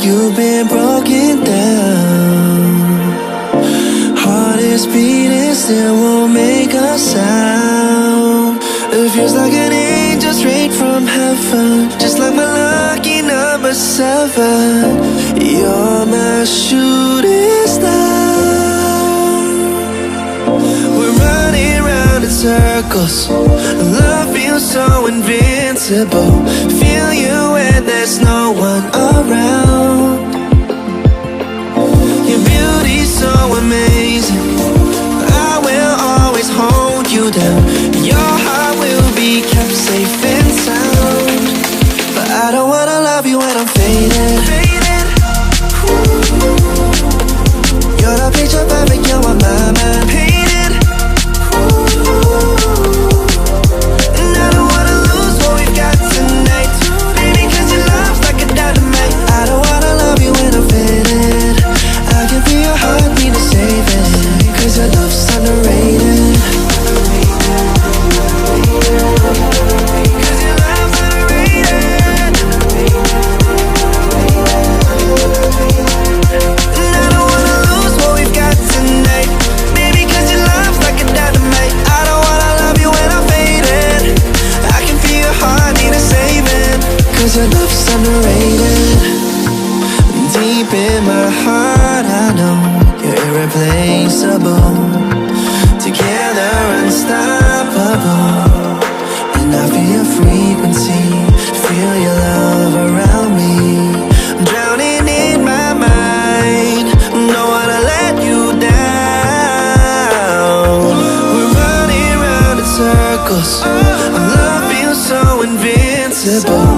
you've been broken down. Heart is beating, still won't make a sound. It feels like an angel straight from heaven, just like my lucky number 7. You're my shooting star. We're running round in circles. Love feels so invincible. Feel you when there's no one around. Your beauty's so amazing. I will always hold you down. Your heart will be kept safe and sound. But I don't wanna love you when I'm faded. You're the picture perfect, you're what my mind painted. And I don't wanna lose what we've got tonight, baby, cause your love's like a dynamite. I don't wanna love you when I'm faded. I can feel your heart need to save it, cause your love's underrated. Cause your love's underrated. And I don't wanna lose what we've got tonight, baby, cause your love's like a dynamite. I don't wanna love you when I'm faded. I can feel your heart need a saving, cause your love's underrated. Deep in my heart I know you're irreplaceable. Together unstoppable. And I feel your frequency, feel your love around me. I'm drowning in my mind, don't wanna let you down. We're running round in circles. Our love feels so invincible.